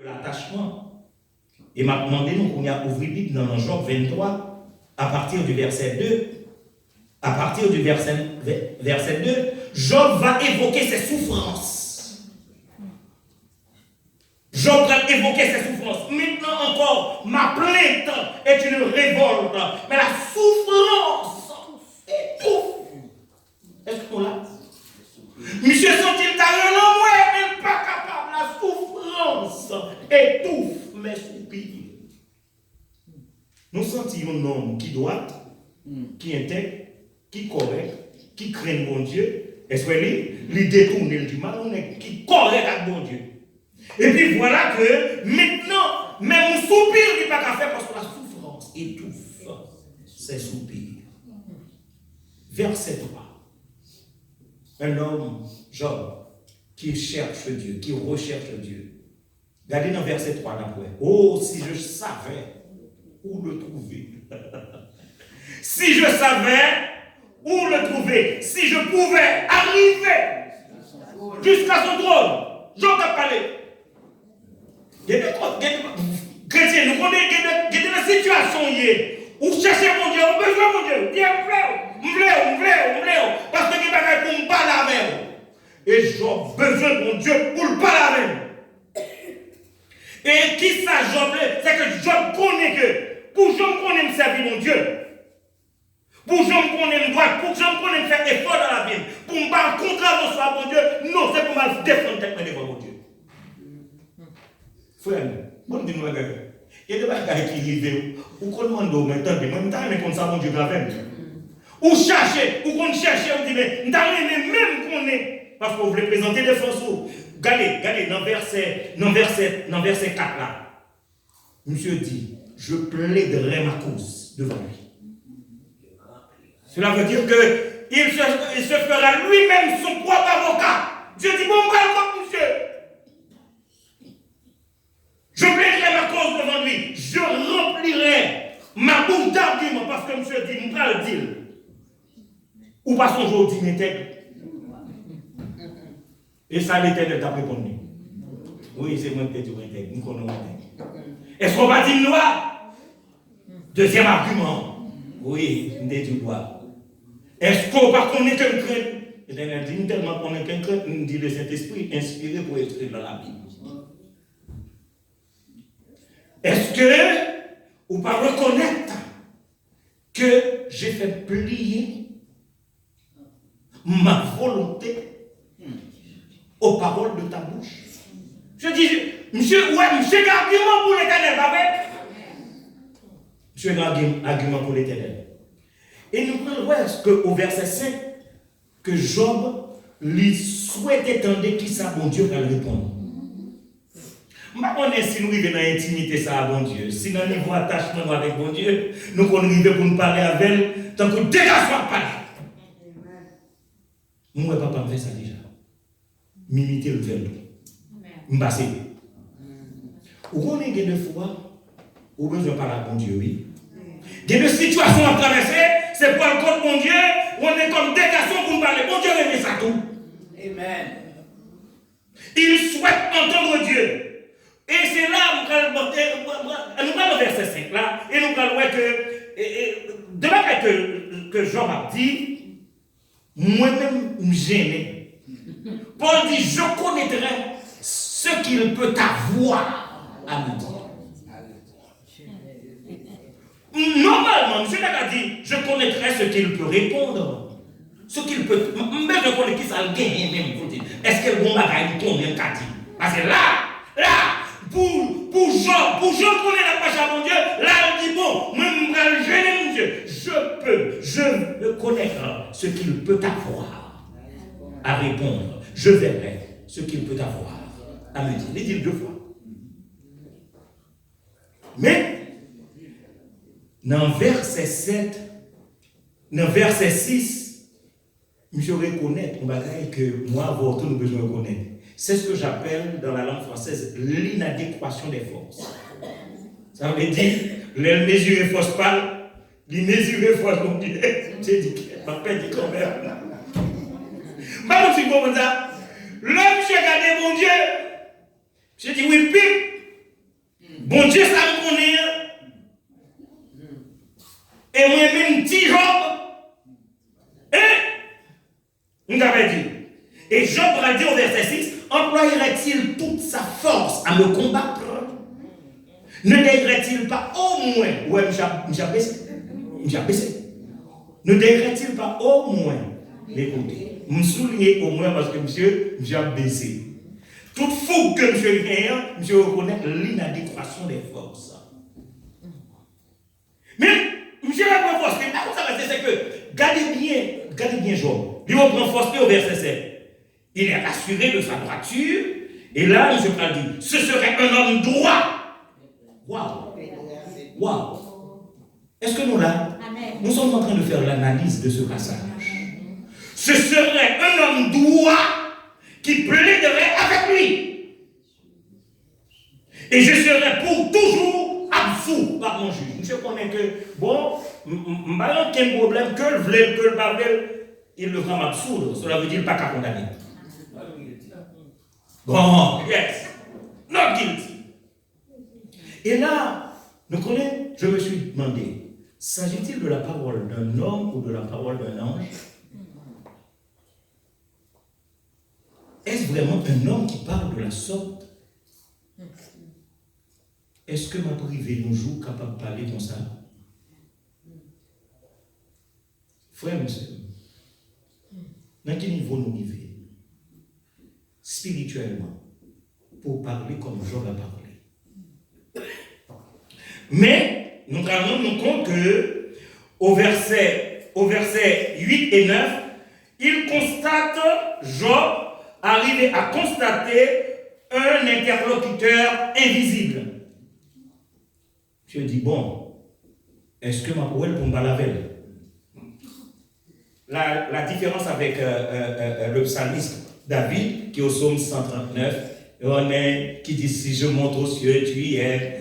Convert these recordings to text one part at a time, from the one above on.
L'attachement. Et m'a demandé, nous, qu'on a ouvert Bible dans Job 23, à partir du verset 2. À partir du verset 2, Job va évoquer ses souffrances. Job va évoquer ses souffrances. Maintenant encore, ma plainte est une révolte. Mais la souffrance étouffe. Est-ce qu'on l'a? Monsieur sont-ils talent non, ouais, mais pas capable. La souffrance étouffe mes soupirs. Nous sentons un homme qui doit, qui intègre, qui correct, qui craint bon Dieu. Est-ce que lui détourne du mal, on est qui correct avec bon Dieu. Et puis voilà que maintenant, même un soupir n'est pas qu'à faire parce que la souffrance étouffe ses soupirs. Verset 3. Un homme, Job, qui cherche Dieu, qui recherche Dieu. Regardez dans verset 3 d'après. Oh, si je savais où le trouver. Si je savais où le trouver. Si je pouvais arriver jusqu'à son trône. Job a parlé. Il y a des chrétiens, nous connaissons des situations où chercher mon Dieu, on besoin de mon Dieu. Dieu, on voulait, parce que il n'y a pas pour me parler avec. Et j'ai besoin de mon Dieu pour le parler avec. Et qui ça, Job, c'est que Job connaît que, pour Job connaît me servir mon Dieu, pour Job connaît me droit, pour Job connaît me faire effort dans la vie, pour me battre contre mon soir, mon Dieu, non, c'est pour me défendre devant mon Dieu. Frère, bon, dis-nous la gueule. Il y a des bagages qui arrivent, ou qu'on demande au maintenant, mais on t'a comme ça, mon Dieu, grave. Ou chercher, ou qu'on cherche, on dit, mais on t'a même qu'on est, parce qu'on voulait présenter des forces. Regardez, dans verset 4 là, monsieur dit, je plaiderai ma cause devant lui. Cela veut dire qu'il se fera lui-même son propre avocat. Dieu dit, bon, comme monsieur. Je plaiderai ma cause devant lui. Je remplirai ma bouche d'argument parce que monsieur dit, nous allons le dire. Ou pas son jour dit, et ça, l'Éternel t'a répondu. Oui, c'est moi qui t'ai dit, nous connaissons. Est-ce qu'on va dire noir? Deuxième argument. Oui, nous t'ai dit noir. Est-ce qu'on va connaître qu'un crainte? L'Éternel dit, nous tellement connaître qu'un crainte, nous dit le Saint-Esprit inspiré pour écrire dans la Bible. Est-ce que ou pas reconnaître que j'ai fait plier ma volonté aux paroles de ta bouche? Je dis, monsieur, argument pour l'Éternel, pas vrai? Monsieur, argument pour l'Éternel. Et nous prenons qu'au verset 5, que Job lui souhaitait tendre qui ça, bon Dieu, va répondre. On est si nous arrivons dans l'intimité, ça, bon Dieu. Si nous avons un attachement avec bon Dieu, nous qu'on arrive pour nous parler avec elle, tant que déjà soit parlé. Moi, papa me fait ça déjà. M'imiter le verre d'eau. M'passer. Ou on est deux fois, ou besoin de parler à bon Dieu, oui. Il y a des situations à traverser, c'est pour le compte bon Dieu, on est comme des garçons pour nous parler. Bon Dieu, aimez ça tout. Amen. Il souhaite entendre Dieu. Et c'est là nous allons verset 5 là, et nous allons voir de là que Job a dit, moi-même me gêner. Paul dit, je connaîtrai ce qu'il peut avoir à me dire. Normalement, M. a dit, je connaîtrai ce qu'il peut répondre. Ce qu'il peut. Même je connais qui ça le gagne même. Est-ce que le bon bagage il tourne un qu'a dit? Parce que là, pour Jean connaît la page à mon Dieu, là il dit bon, moi je vais gêner mon Dieu. Je connaître ce qu'il peut avoir à répondre. Je verrai ce qu'il peut avoir à me dire. Il dit deux fois. Mais, dans verset 7, dans verset 6, je reconnais un bagage que moi, vous nous besoin de connaître. C'est ce que j'appelle dans la langue française l'inadéquation des forces. Ça veut dire, les mesurer force pâle, les mesurer force mon Dieu. J'ai dit, ma paix dit quand même. Pas comme si vous comprenez ça. L'homme, j'ai regardé mon Dieu. J'ai dit, oui, pire. Bon Dieu, ça me connaît. Et moi-même, petit Job. Nous avons dit. Et Job va dire au verset 6, employerait-il toute sa force à me combattre? Ne déirait-il pas au moins, ouais, j'ai baissé. Ne déirait-il pas au moins l'écouter? Je me souligne au moins parce que monsieur, j'ai baissé. Toute fougue que monsieur gagne, monsieur reconnaît l'inadéquation des forces. Mais, monsieur va prendre force. C'est que, gardez bien Job. Il va prendre force au verset 7. Il est rassuré de sa droiture. Et là, monsieur va dire, ce serait un homme droit. Waouh. Est-ce que nous là, nous sommes en train de faire l'analyse de ce passage. Ce serait un homme droit qui plaiderait avec lui. Et je serais pour toujours absous par mon juge. Monsieur connaît que, bon, je n'ai aucun problème, que le vle, que le pas il le rend absurde. Cela veut dire pas qu'à condamner. Bon, yes. Not guilty. Et là, nous connaissons, je me suis demandé, s'agit-il de la parole d'un homme ou de la parole d'un ange? Est-ce vraiment un homme qui parle de la sorte? Est-ce que ma privée nous joue capable de parler comme ça? Frère, monsieur, dans quel niveau nous vivons spirituellement pour parler comme Job a parlé? Mais nous rendons compte que au verset 8 et 9, il constate, Job arrive à constater un interlocuteur invisible. Je dis, bon, est-ce que ma poêle pour me laver? La différence avec le psalmiste David, qui est au psaume 139, qui dit, si je monte aux cieux, tu y es.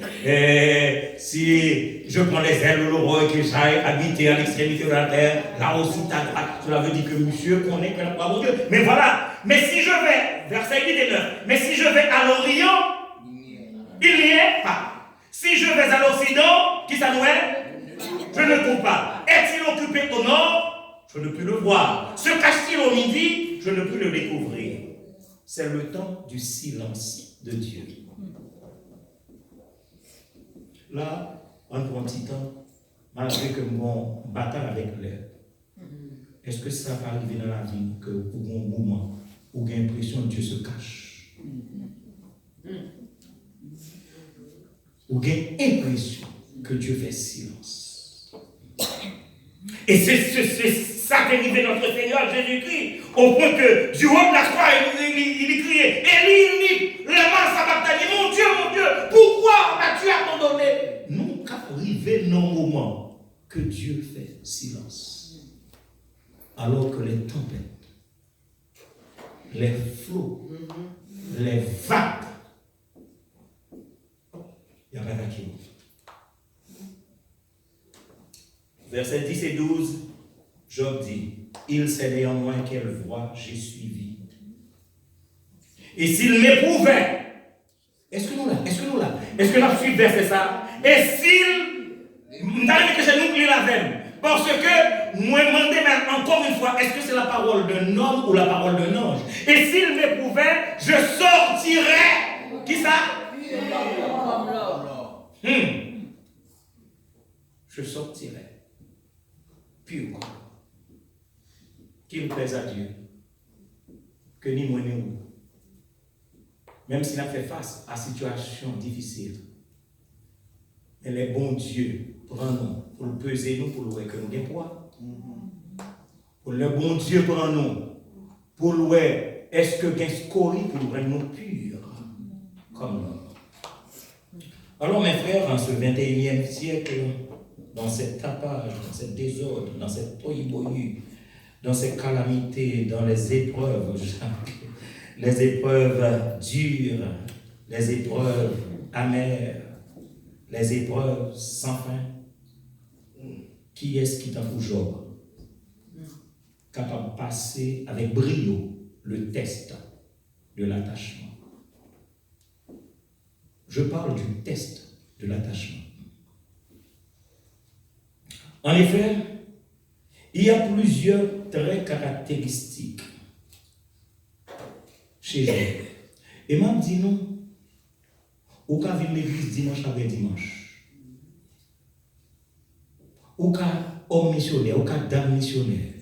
Si je prends les ailes de l'aurore et que j'aille habiter à l'extrémité de la terre, là aussi ta droite. Cela veut dire que monsieur connaît que la parole de Dieu. Mais voilà, mais si je vais, verset 8 et 9, mais si je vais à l'Orient, il n'y est pas. Si je vais à l'Occident, qui ça nous est? Je ne trouve pas. Est-il occupé au nord? Je ne peux le voir. Se cache-t-il au midi? Je ne peux le découvrir. C'est le temps du silence de Dieu. Là, on prend un petit temps, malgré que mon bataille avec l'air. Est-ce que ça va arriver dans la vie que pour un moment où il y a l'impression que Dieu se cache? Où il y a l'impression que Dieu fait silence. Et c'est ça qui est arrivé notre Seigneur Jésus-Christ, au point que du haut de la croix, il criait, Élie, lève sa bataille, mon Dieu, pourquoi m'as-tu abandonné? Nous qu'arriver dans le moment que Dieu fait silence, alors que les tempêtes, les flots, les vagues, il n'y a pas d'acquis. Versets 10 et 12, Job dit, il sait néanmoins quelle voie j'ai suivie. Et s'il m'éprouvait, est-ce que nous là? Est-ce que nous suivons verset ça? Et s'il, m'avez que j'ai oublié la veine. Parce que, moi, demandez encore une fois, est-ce que c'est la parole d'un homme ou la parole d'un ange? Et s'il m'éprouvait, je sortirais. Qui ça? Je sortirais. Pur. Qu'il plaise à Dieu. Que ni moi ni vous. Même s'il a fait face à une situation difficile. Mais les bons dieux prend nous pour le peser nous, pour le que nous avons poids. Pour le bon Dieu prend nous pour le est-ce que gain scorie pour nous rendre nous purs comme nous. Alors mes frères, dans ce 21e siècle, dans cette tapage, dans cette désordre, dans cette toïboyu, dans ces calamités, dans les épreuves dures, les épreuves amères, les épreuves sans fin. Qui est-ce qui t'a pour Job? Capable de passer avec brio le test de l'attachement. Je parle du test de l'attachement. En effet, il y a plusieurs traits caractéristiques chez Job. Et m'a dit non, ou qu'à venir l'église dimanche après dimanche, ou qu'à homme missionnaire, ou qu'à dame missionnaire,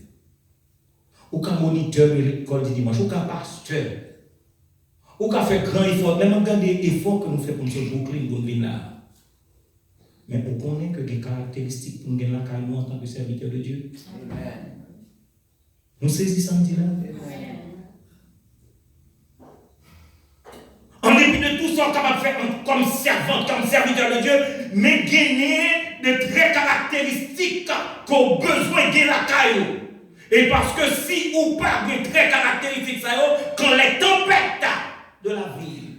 ou qu'à moniteur de l'école du dimanche, ou qu'à pasteur, ou qu'à faire grand effort, même quand des efforts que nous faisons pour nous Brooklyn, pour nous venir là. Mais pour connaître que des caractéristiques pour nous gagner la carrière en tant que serviteur de Dieu. Amen. Nous saisissons ça là. En dépit de tout ce qu'on est capable de faire comme servant, comme serviteur de Dieu, mais gagner de traits caractéristiques qu'on a besoin de la caillou. Et parce que si ou pas de traits caractéristiques, ça quand les tempêtes de la vie,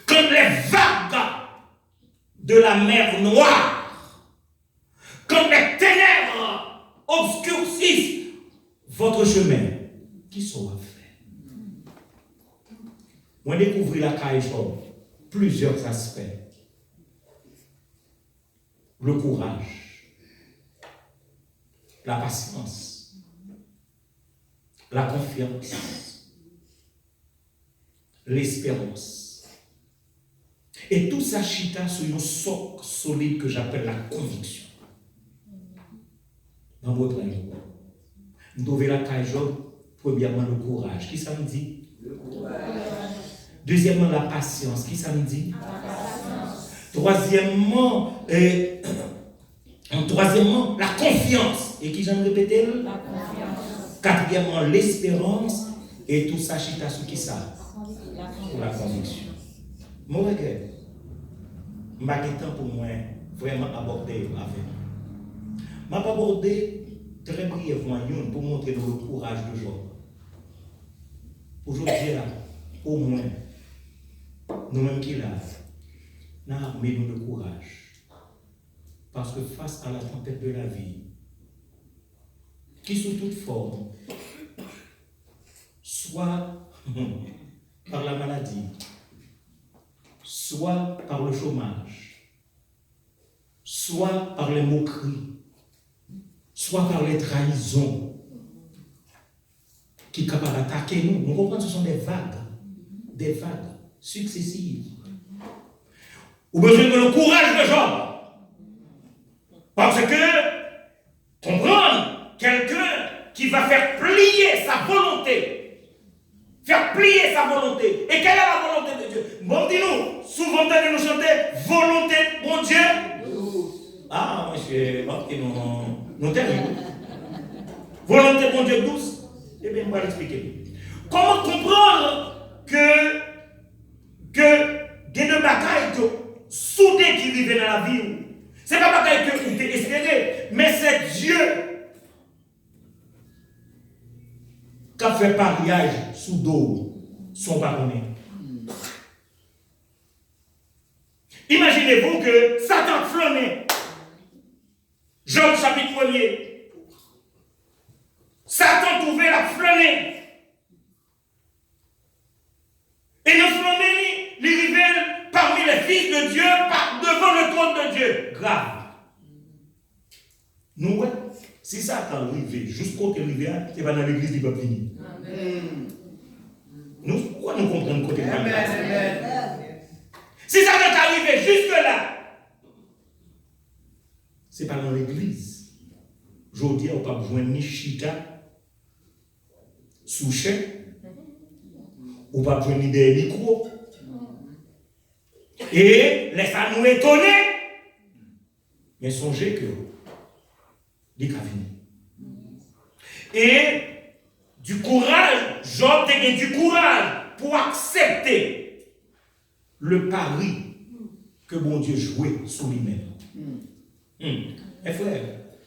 quand les vagues de la mer Noire, quand les ténèbres obscurcissent votre chemin, qui saura faire? On découvre la caille plusieurs aspects. Le courage, la patience, la confiance, l'espérance. Et tout ça chita sur un socle solide que j'appelle la conviction. Dans votre avis, nous devons la caille Job, premièrement le courage. Qui ça me dit? Le courage. Deuxièmement la patience. Qui ça me dit? Troisièmement, la confiance. Et qui j'aime répéter? La confiance. Quatrièmement, l'espérance. Et tout ça chita sur qui ça? Pour la conviction. Mon regret, je n'ai pas de temps pour moi vraiment aborder avec. Je vais aborder très brièvement pour montrer le courage de Job. Aujourd'hui, au moins, nous-mêmes qui là, nous avons le courage. Parce que face à la tempête de la vie, qui sous toute forme, soit par la maladie, soit par le chômage, soit par les moqueries, soit par les trahisons qui sont capables d'attaquer nous. Nous comprenons que ce sont des vagues successives. Ou besoin de le courage de Job. Parce que, comprendre, quelqu'un qui va faire plier sa volonté. Faire plier sa volonté. Et quelle est la volonté de Dieu? Bon, dis-nous, souvent nous chanter volonté de mon Dieu. Ah, monsieur, nous t'aimons. Volonté de mon Dieu douce. Eh bien, on va l'expliquer. Comment comprendre que des deux batailles soudées qui vivent dans la vie? Ce n'est pas bataille que vous espérez, mais c'est Dieu qui a fait pariage sous dos, son baronnet. Imaginez-vous que Satan flânait. Job chapitre 1er. Satan trouvait la flânée. Et le flâner, il révèle parmi les fils de Dieu, devant le trône de Dieu. Grave. Nous, ouais, si Satan arrive jusqu'au côté c'est pas dans l'église qui va venir. Amen. Nous, pourquoi nous comprenons côté de Amen. Si Satan est arrivé jusque-là, c'est pas dans l'église. Aujourd'hui, on n'a pas besoin ni chita, souchet, on n'a pas besoin ni des micros. Et laissez nous étonner. Mais songez que il a venu. Et du courage, Job a du courage pour accepter le pari que bon Dieu jouait sur lui-même. Et frère,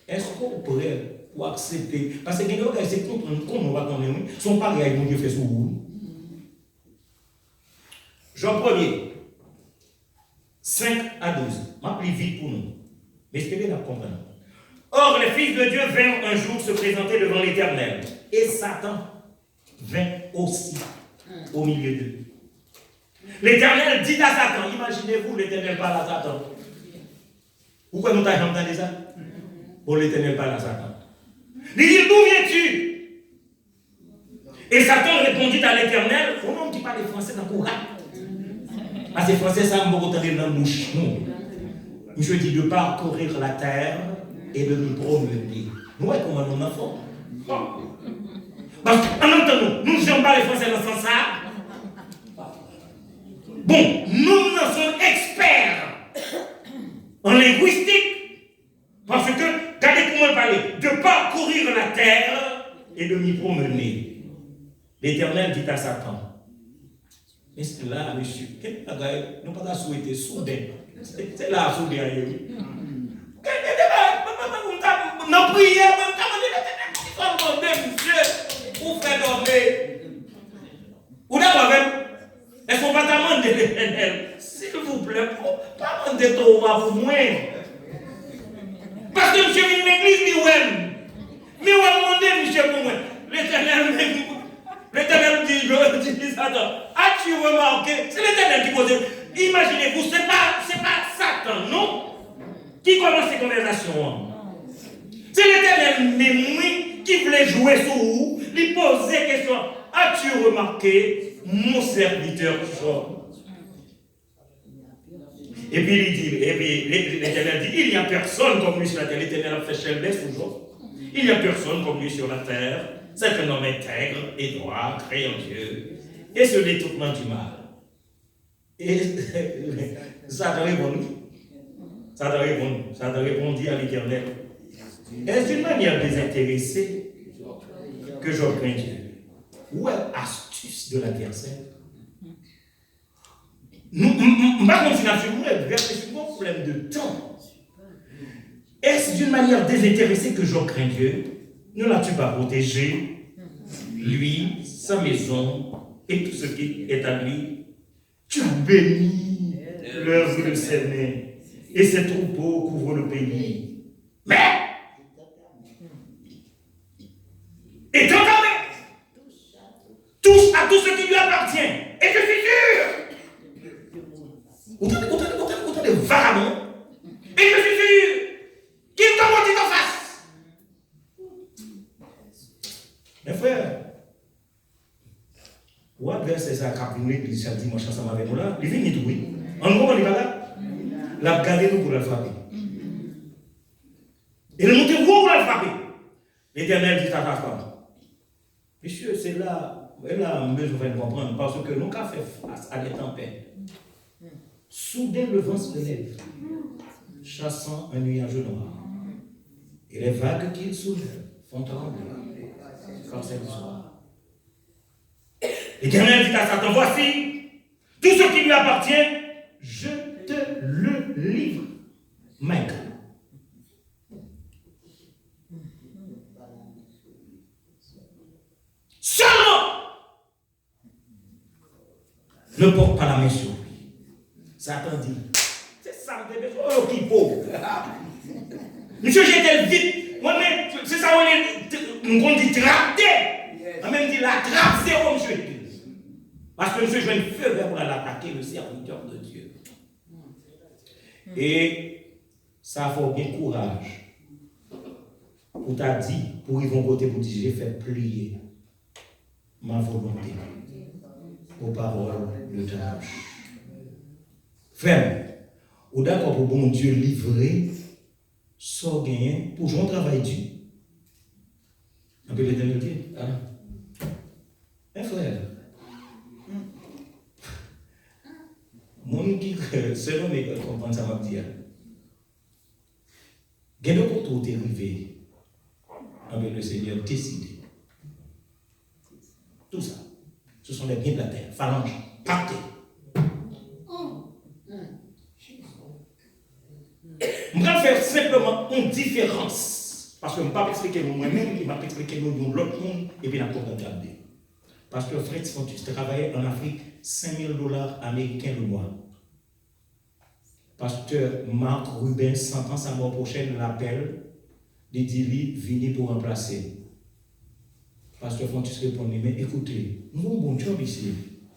est-ce qu'on pourrait pour accepter? Parce que c'est comprendre comment on va connaître son pari avec mon Dieu fait sur vous. Jean 1er, 5 à 12. M'appelez vite pour nous. Mais espérez la comprendre. Or, les fils de Dieu vinrent un jour se présenter devant l'Éternel. Et Satan vint aussi au milieu d'eux. L'Éternel dit à Satan, imaginez-vous, l'Éternel parle à Satan. Pourquoi nous t'avons entendu ça? Pour l'Éternel parle à Satan. Il dit, d'où viens-tu? Et Satan répondit à l'Éternel, au nom qui parle français dans le Coran. Parce que français, ça m'a beaucoup entendu dans la bouche. Je dis de parcourir la terre et de nous promener. Nous, comment nous en faisons? Parce qu'en entendant, nous ne sommes pas les français dans ce sens-là. Bon, nous n'en sommes experts en linguistique. Parce que, regardez comment parler, de parcourir la terre et de m'y promener. L'Éternel dit à Satan, mais c'est là, monsieur, nous ne pas souhaiter soudain. C'est là, soudain. Dans prière, monsieur, pour faire dormir. Ou d'accord même, est-ce qu'on va demander l'Éternel, s'il vous plaît, pas demander trop pour moi. Parce que monsieur vient de l'église, dit ouais. Mais on va demander, monsieur, pour moi. L'Éternel dit, Satan, as-tu remarqué? C'est l'Éternel qui pose. Imaginez-vous, c'est pas Satan, non? Qui commence ces conversations. C'est l'Éternel même qui voulait jouer sur vous, lui poser question. As-tu remarqué mon serviteur Job? Et puis il dit, l'Éternel dit, il n'y a personne comme lui sur la terre. L'Éternel a fait Shelbès toujours. Il n'y a personne comme lui sur la terre. C'est un homme intègre et droit, créé en Dieu, et ce détournement du mal. Et Satan répondit à l'Éternel. Est-ce d'une manière désintéressée que je crains Dieu? Où est l'astuce de l'adversaire? Nous continuons sur nous, c'est un problème de temps. Est-ce d'une manière désintéressée que je crains Dieu? Ne l'as-tu pas protégé, lui, sa maison et tout ce qui est à lui? Tu as béni l'œuvre de ses mains et ses troupeaux couvrent le pays. Mais, et ton touche à tout ce qui lui appartient. Et je suis sûr. Autant de vagabonds. Et je suis sûr qu'il t'envoie en face. Mes frères, ou adverse ça quand nous l'église chaque dimanche ensemble avec nous là, il vient tout oui. En gros, on est pas là. La garder nous pour la frapper. Et le monter gros pour la frapper. L'Éternel dit à ta femme, monsieur, c'est là, on besoin de comprendre, parce que nous avons fait face à des tempêtes. Soudain, le vent se lève, chassant un nuage noir. Et les vagues qu'il soulève font trembler. Quand c'est le soir. L'Éternel dit à Satan, voici, tout ce qui lui appartient, je te le livre. Maintenant. Seulement, ne porte pas la main sur lui. Satan dit, c'est ça, oh, qui pauvre. Monsieur, j'étais vite. Moi-même, c'est ça, on dit trapper. On même dit la trappe, c'est comme monsieur. Parce que monsieur, je vais feu vert pour l'attaquer, le serviteur de Dieu. Et ça faut bien courage. Pour t'a dit, pour y vont côté, pour dire, j'ai fait plier ma volonté aux paroles de ta bouche. Frère, ou d'accord pour bon Dieu livrer, sans gagner, pour jouer un travail dur. Un peu l'éternité. Mes frères, mon qui, selon mes comprendre ça m'a dit, il y a deux côtés où tu es arrivé, avec le Seigneur décidé. Tout ça, ce sont les biens de la terre, phalanges, pactés. Je vais faire simplement une différence. Parce que je ne vais pas expliquer moi-même, il m'a expliqué l'autre monde, et puis il a pas regardé. Parce que Fritz Fontus travaillait en Afrique, $5,000 américains le mois. Pasteur Marc Rubens, sentant sa mort prochaine, l'appelle, il dit, venez pour remplacer. Pasteur Fontus répondit, mais écoutez, nous avons un bon job ici.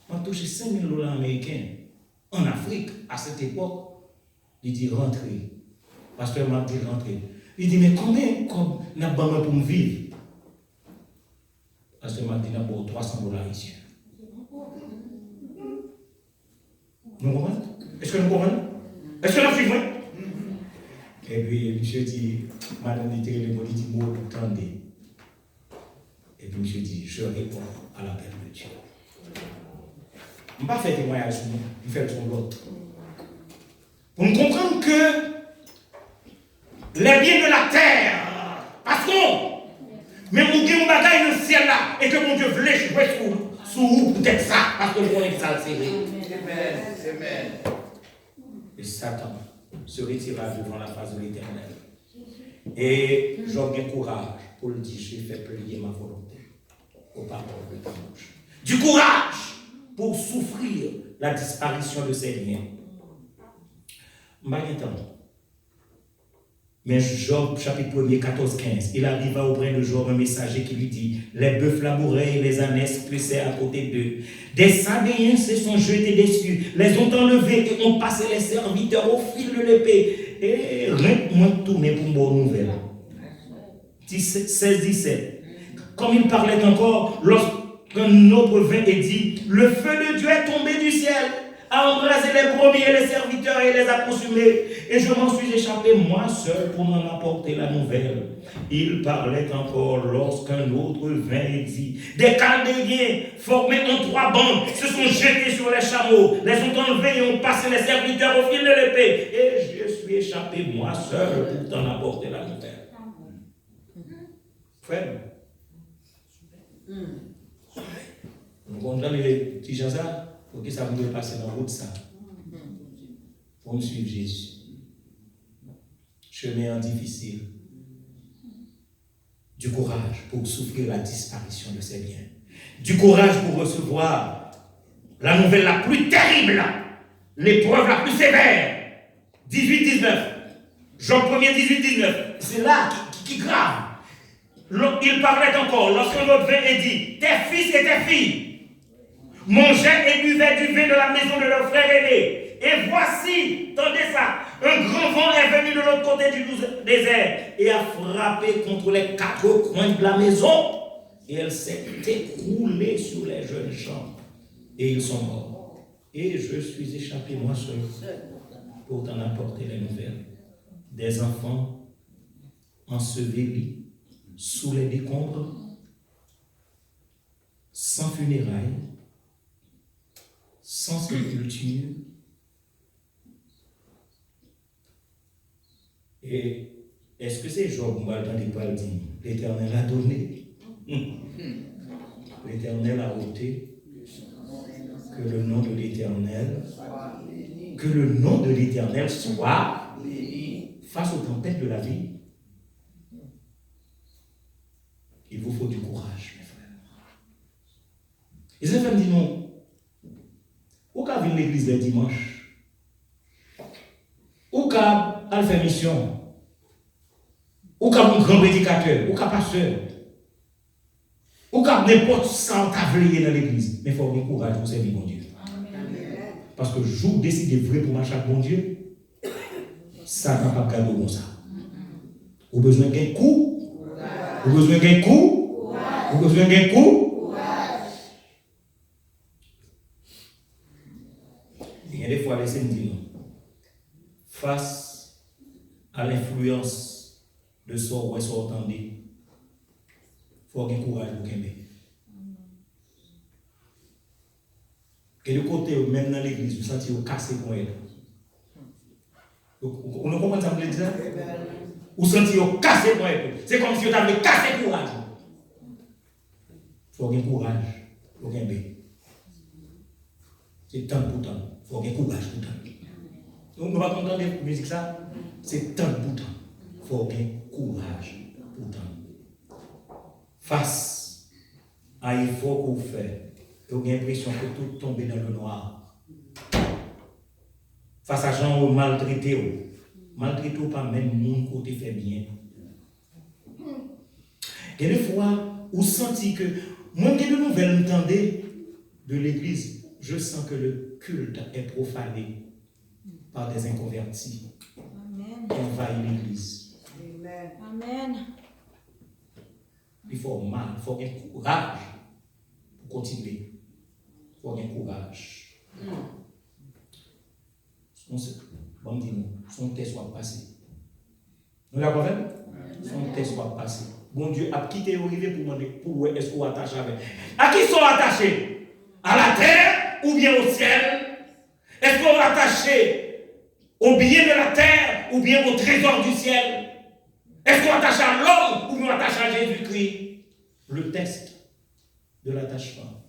On a touché $5,000 américains. en Afrique, à cette époque, il dit rentrez. Pasteur m'a dit rentrez. Il dit mais combien n'a pas pour me vivre? Pasteur m'a dit n'a pas 300 $ ici. Nous comprenons? Est-ce que nous comprenons? Est-ce que nous suivons? Et puis, monsieur dit, madame dit, les politiques mots attendez. Et puis, monsieur dit, je réponds à l'appel de Dieu. Je ne vais pas faire témoignage sur nous, je vais faire son l'autre. Pour nous comprendre que les biens de la terre, parce qu'on, mais vous avez un bagage dans le ciel là, et que mon Dieu voulait jouer sous vous, peut-être ça, parce que je connais que ça le serré. Amen. Et Satan se retira devant la face de l'Éternel. Et j'aurai courage pour le dire, j'ai fait plier ma volonté aux paroles de ta bouche. Du courage pour souffrir la disparition de ces liens. Mais Job, chapitre 1er, 14-15, il arriva auprès de Job un messager qui lui dit: les bœufs labouraient et les ânesses paissaient à côté d'eux. Des Sabéens se sont jetés dessus, les ont enlevés et ont passé les serviteurs au fil de l'épée. Et rien que moi tourner pour une bonne nouvelle. 16-17. Comme il parlait encore, lorsqu'un autre vint et dit: le feu de Dieu est tombé du ciel, a embrasé les brebis et les serviteurs et les a consumés. Et je m'en suis échappé moi seul pour m'en apporter la nouvelle. Il parlait encore lorsqu'un autre vint et dit: des Chaldéens formés en 3 bandes se sont jetés sur les chameaux, les ont enlevés et ont passé les serviteurs au fil de l'épée. Et je suis échappé moi seul pour t'en apporter la nouvelle. Frère, nous comprenons les petits gens ça. Pour que ça vous passer dans la route, ça. Pour me suivre Jésus. Chemin difficile. Du courage pour souffrir la disparition de ses biens. Du courage pour recevoir la nouvelle la plus terrible, l'épreuve la plus sévère. 18-19. Jean 1er, 18-19. C'est là qui grave. Il parlait encore. Lorsqu'un autre vint et dit: tes fils et tes filles mangeaient et buvaient du vin de la maison de leur frère aîné. Et voici, tendez ça, un grand vent est venu de l'autre côté du désert et a frappé contre les 4 coins de la maison. Et elle s'est écroulée sur les jeunes gens. Et ils sont morts. Et je suis échappé moi seul pour t'en apporter les nouvelles. Des enfants ensevelis sous les décombres, sans funérailles, sans sépulture. Et est-ce que c'est Job dans les dit l'Éternel a donné, l'Éternel a ôté, que le nom de l'Éternel, soit face aux tempêtes de la vie. Il vous faut du courage, mes frères. Les enfants me disent non. Ou qu'à venir l'église le dimanche, ou qu'à faire mission, ou qu'à un grand prédicateur, ou qu'à pasteur, ou qu'à n'importe ça on t'a veillé dans l'église. Mais il faut avoir du courage pour servir mon Dieu. Parce que le jour où décide vrai pour marcher avec mon Dieu, ça n'a pas de cadeau comme ça. Vous avez besoin d'un coup, vous avez besoin d'un coup, vous avez besoin d'un coup. Il y a des fois, laissez-moi dire, face à l'influence de ce ou ce entendu, il faut avoir courage pour qu'il que de côté, même dans l'église, vous sentez vous cassé pour elle. Vous comprenez ça, vous le dites? Vous sentez vous cassé pour elle. C'est comme si vous avez cassé courage. Il faut avoir courage pour qu'il c'est temps pour temps. Il faut avoir courage pour temps. Donc, nous ne va pas entendre la musique ça. C'est temps pour temps. Il faut avoir courage pour temps. Face à l'effort que vous faites, vous avez l'impression que tout tombe dans le noir. Face à gens qui maltraités, maltraités pas même monde côté fait bien. Et des fois, vous sentez que, moi, j'ai de nouvelles entendez de l'église, je sens que culte est profané par des inconvertis qui envahissent l'église. Amen. Il faut mal, il faut un courage pour continuer. Il faut un courage. Son test soit passé. Nous l'avons fait? Son test soit passé. Bon Dieu a quitté l'arrivée pour demander pour est-ce qu'on attache avec. À qui sont attachés? À la terre ou bien au ciel? Est-ce qu'on va attacher au billet de la terre ou bien au trésor du ciel? Est-ce qu'on attache à l'homme ou bien on attache à Jésus-Christ? Le test de l'attachement.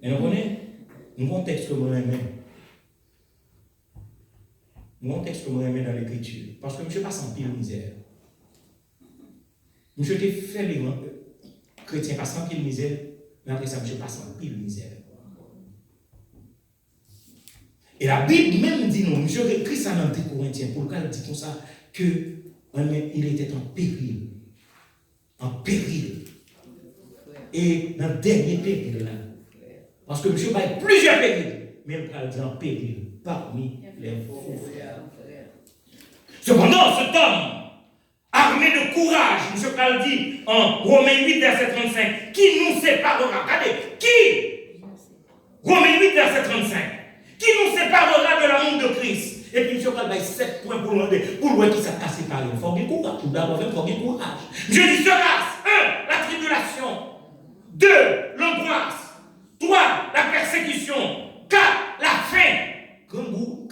Et nous connaissons un contexte que moi aime. Un contexte que moi aime dans l'écriture. Parce que je ne passe en pile misère. Je t'ai fait les chrétiens passent en pile misère, mais après ça, je passe en pile misère. Et la Bible même dit non, je écrit ça dans 2 Corinthiens, pour lequel dit comme ça, qu'il était en péril. En péril. Et dans le dernier péril là. Parce que monsieur a plusieurs périls, mais il dit en péril parmi les faux frères. Cependant, cet homme, armé de courage, M. Paul dit en Romains 8, verset 35, qui nous séparera? Regardez, qui? Romains 8, verset 35. Qui nous séparera de l'amour de Christ? Et puis M. Paul a 7 points pour le qui s'est séparé. Il faut qu'il courage. Tout d'abord, il faut qu'il courage. Je dis grâce. 1. La tribulation. 2. L'angoisse. 3. La persécution. 4. La faim. Grand goût.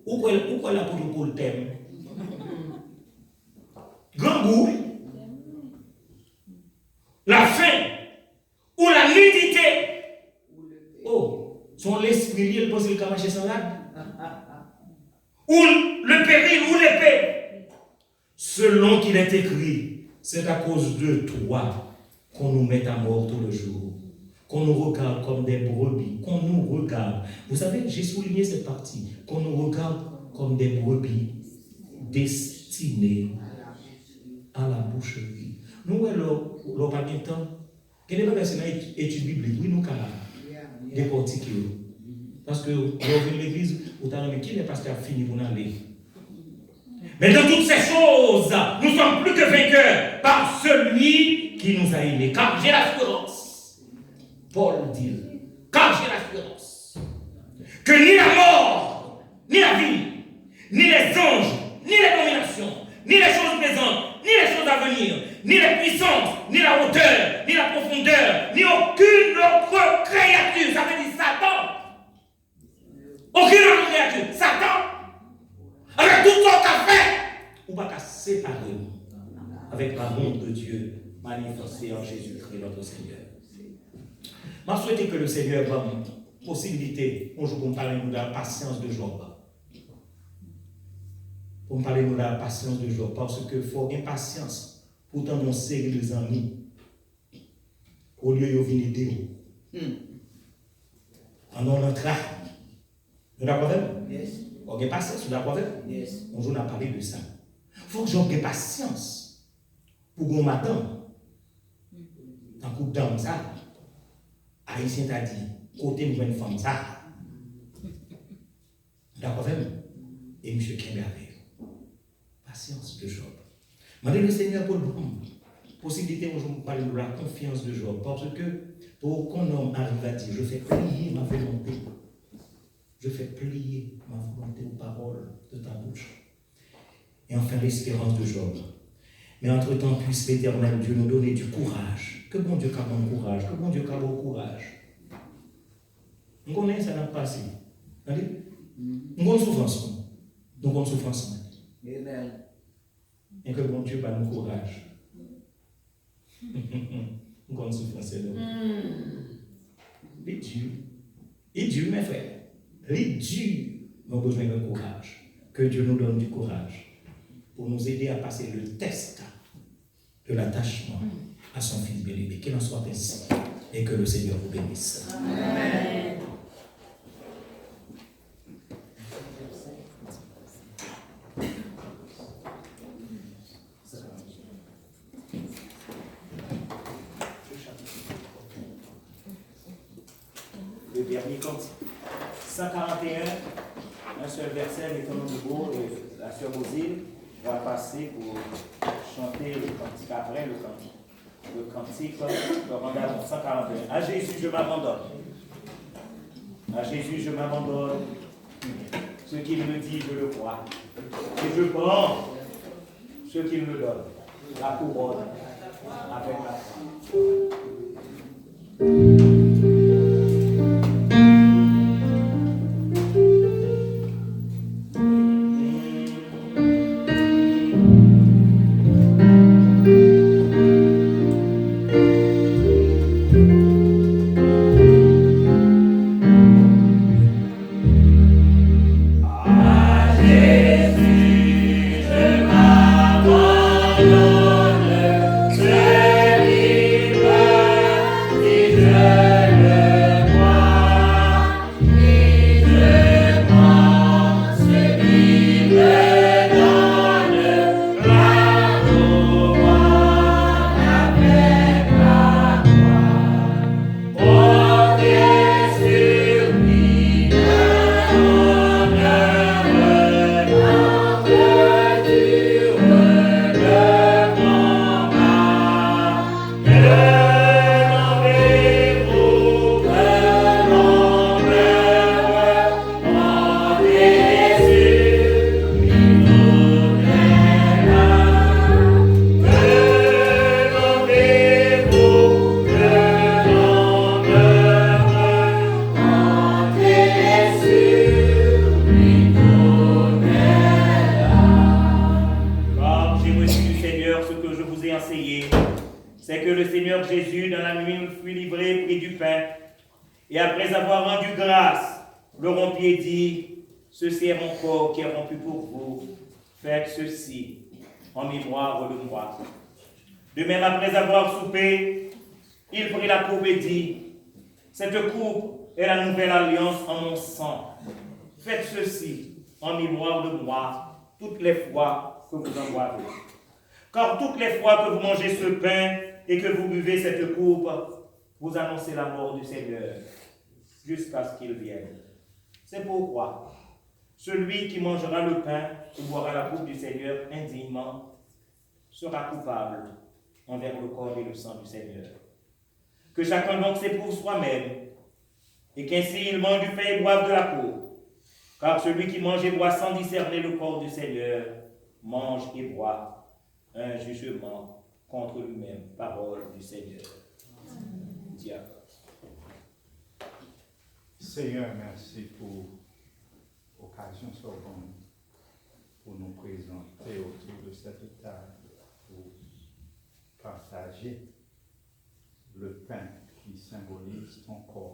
Pourquoi l'apôtre Paul t'aime? Grand goût, la faim ou la nudité. Oh, son l'esprit lié, il pense qu'il va marcher sans l'âme. Ou le péril ou l'épée. Selon qu'il est écrit, c'est à cause de toi qu'on nous met à mort tout le jour. Qu'on nous regarde comme des brebis. Qu'on nous regarde. Vous savez, j'ai souligné cette partie. Qu'on nous regarde comme des brebis destinées à la boucherie. Nous, l'on pas de temps. Quel est le personnage étude biblique? Oui, nous, avons décortiqué. Parce que, l'on vient l'église, vous avez dit, qui est pasteur fini pour aller. Mais dans toutes ces choses, nous sommes plus que vainqueurs par celui qui nous a aimés. Car j'ai l'assurance, Paul dit, car j'ai l'assurance, que ni la mort, ni la vie, ni les anges, ni les dominations, ni les choses présentes, ni les choses à venir, ni les puissances, ni la hauteur, ni la profondeur, ni aucune autre créature. Ça veut dire Satan. Aucune autre créature. Satan. Avec tout ce qu'on a fait, on va séparer avec l'amour de Dieu manifesté en Jésus-Christ notre Seigneur. Je souhaite que le Seigneur donne possibilité, bonjour, pour me parler de la patience de Job. Pour me parler de la patience de Job, parce qu'il faut une patience pour t'en série les amis, au lieu de venir aider. En on entra. Vous d'accord avec? Yes. On a patience, vous d'accord avec? Yes. On a parlé de ça. Il faut que j'aie patience pour qu'on m'attende. Dans coup d'homme, ça. Haïtien t'a dit, côté une femme, ça. D'accord avec? Et M. Kembe avec. Patience de Job. Mandez le Seigneur pour nous. Possibilité, aujourd'hui, de parler de la confiance de Job. Parce que pour qu'un homme arrive à dire, je fais plier ma volonté. Je fais plier ma volonté aux paroles de ta bouche. Et enfin, l'espérance de Job. Mais entre-temps, puisse l'Éternel Dieu nous donner du courage. Que bon Dieu ait bon courage. Que bon Dieu ait bon courage. On connaît ça n'a pas passé. Nous avons souffrance. Nous avons souffrance. Amen. Et que bon Dieu ait nous courage. Nous avons souffrance. Il est dur. Il est dur, mes frères. Il est dur. Nous avons besoin de courage. Que Dieu nous donne du courage pour nous aider à passer le test de l'attachement à son Fils bien-aimé. Qu'il en soit ainsi et que le Seigneur vous bénisse. Amen. dernier cantique. 141, un seul verset, mettons-nous debout, et la sœur Mosile va passer pour chanter le cantique après le cantique de Randamon 141. À Jésus, je m'abandonne. À Jésus, je m'abandonne. Ce qu'il me dit, je le crois. Et je prends ce qu'il me donne. La couronne avec la foi. C'est que le Seigneur Jésus, dans la nuit où il fut livré, prit du pain, et après avoir rendu grâce, le rompit et dit, « Ceci est mon corps qui est rompu pour vous. Faites ceci en mémoire de moi. » De même, après avoir soupé, il prit la coupe et dit, « Cette coupe est la nouvelle alliance en mon sang. Faites ceci en mémoire de moi toutes les fois que vous en boivez. Car toutes les fois que vous mangez ce pain et que vous buvez cette coupe, vous annoncez la mort du Seigneur jusqu'à ce qu'il vienne. C'est pourquoi celui qui mangera le pain ou boira la coupe du Seigneur indignement sera coupable envers le corps et le sang du Seigneur. Que chacun donc s'éprouve soi-même, et qu'ainsi il mange du pain et boive de la coupe. Car celui qui mange et boit sans discerner le corps du Seigneur mange et boit un jugement contre lui-même. Parole du Seigneur. Diable. Seigneur, merci pour l'occasion sorbonne pour nous présenter autour de cette table pour partager le pain qui symbolise ton corps